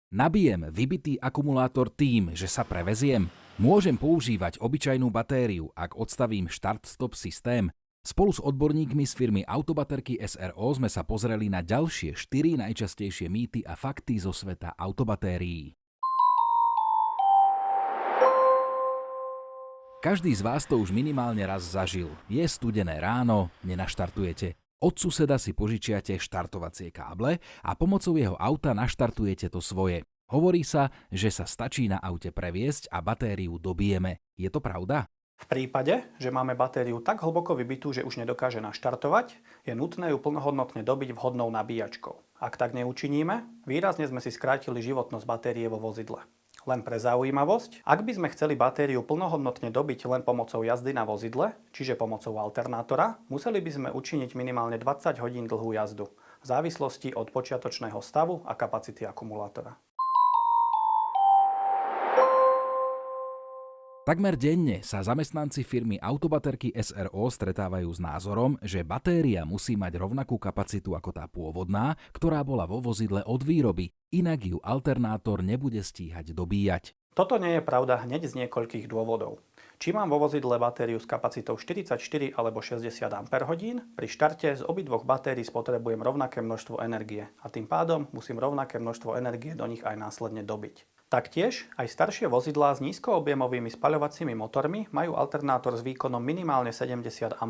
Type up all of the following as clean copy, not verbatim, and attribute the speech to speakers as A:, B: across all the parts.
A: Nabijem vybitý akumulátor tým, že sa preveziem? Môžem používať obyčajnú batériu, ak odstavím štart-stop systém? Spolu s odborníkmi z firmy Autobaterky SRO sme sa pozreli na ďalšie 4 najčastejšie mýty a fakty zo sveta autobatérií. Každý z vás to už minimálne raz zažil. Je studené ráno, nenaštartujete. Od suseda si požičiate štartovacie káble a pomocou jeho auta naštartujete to svoje. Hovorí sa, že sa stačí na aute previesť a batériu dobijeme. Je to pravda?
B: V prípade, že máme batériu tak hlboko vybitú, že už nedokáže naštartovať, je nutné ju plnohodnotne dobiť vhodnou nabíjačkou. Ak tak neučiníme, výrazne sme si skrátili životnosť batérie vo vozidle. Len pre zaujímavosť, ak by sme chceli batériu plnohodnotne dobiť len pomocou jazdy na vozidle, čiže pomocou alternátora, museli by sme učiniť minimálne 20 hodín dlhú jazdu, v závislosti od počiatočného stavu a kapacity akumulátora.
A: Takmer denne sa zamestnanci firmy Autobaterky SRO stretávajú s názorom, že batéria musí mať rovnakú kapacitu ako tá pôvodná, ktorá bola vo vozidle od výroby, inak ju alternátor nebude stíhať dobíjať.
B: Toto nie je pravda hneď z niekoľkých dôvodov. Či mám vo vozidle batériu s kapacitou 44 alebo 60 Ah, pri štarte z obidvoch batérií spotrebujem rovnaké množstvo energie a tým pádom musím rovnaké množstvo energie do nich aj následne dobiť. Taktiež aj staršie vozidlá s nízkoobjemovými spaľovacími motormi majú alternátor s výkonom minimálne 70 A,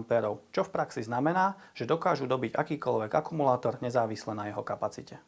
B: čo v praxi znamená, že dokážu dobiť akýkoľvek akumulátor nezávisle na jeho kapacite.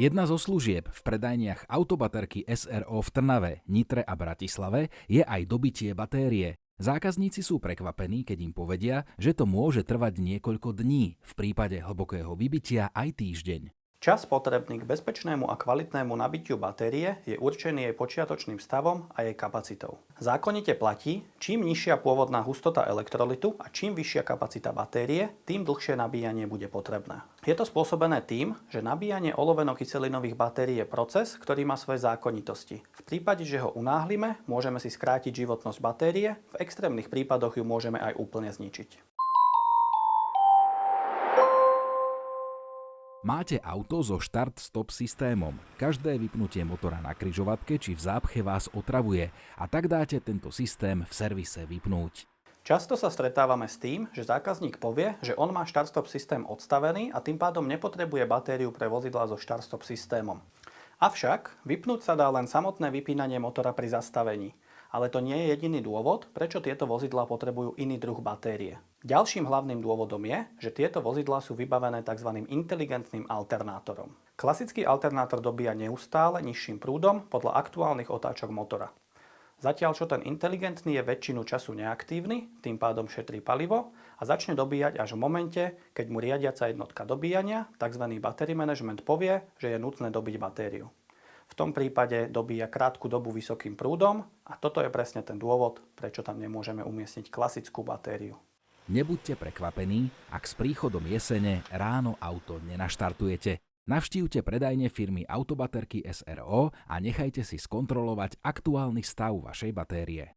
A: Jedna zo služieb v predajniach Autobaterky SRO v Trnave, Nitre a Bratislave je aj dobitie batérie. Zákazníci sú prekvapení, keď im povedia, že to môže trvať niekoľko dní, v prípade hlbokého vybitia aj týždeň.
B: Čas potrebný k bezpečnému a kvalitnému nabitiu batérie je určený jej počiatočným stavom a jej kapacitou. Zákonite platí, čím nižšia pôvodná hustota elektrolitu a čím vyššia kapacita batérie, tým dlhšie nabíjanie bude potrebné. Je to spôsobené tým, že nabíjanie oloveno-kyselinových batérií je proces, ktorý má svoje zákonitosti. V prípade, že ho unáhlime, môžeme si skrátiť životnosť batérie, v extrémnych prípadoch ju môžeme aj úplne zničiť.
A: Máte auto so štart-stop systémom. Každé vypnutie motora na križovatke či v zápche vás otravuje a tak dáte tento systém v servise vypnúť.
B: Často sa stretávame s tým, že zákazník povie, že on má štart-stop systém odstavený a tým pádom nepotrebuje batériu pre vozidlá so štart-stop systémom. Avšak vypnúť sa dá len samotné vypínanie motora pri zastavení. Ale to nie je jediný dôvod, prečo tieto vozidlá potrebujú iný druh batérie. Ďalším hlavným dôvodom je, že tieto vozidlá sú vybavené tzv. Inteligentným alternátorom. Klasický alternátor dobíja neustále nižším prúdom podľa aktuálnych otáčok motora. Zatiaľ čo ten inteligentný je väčšinu času neaktívny, tým pádom šetrí palivo a začne dobíjať až v momente, keď mu riadiaca jednotka dobíjania, tzv. Battery management, povie, že je nutné dobiť batériu. V tom prípade dobíja krátku dobu vysokým prúdom a toto je presne ten dôvod, prečo tam nemôžeme umiestniť klasickú batériu.
A: Nebuďte prekvapení, ak s príchodom jesene ráno auto nenaštartujete. Navštívte predajne firmy Autobaterky SRO a nechajte si skontrolovať aktuálny stav vašej batérie.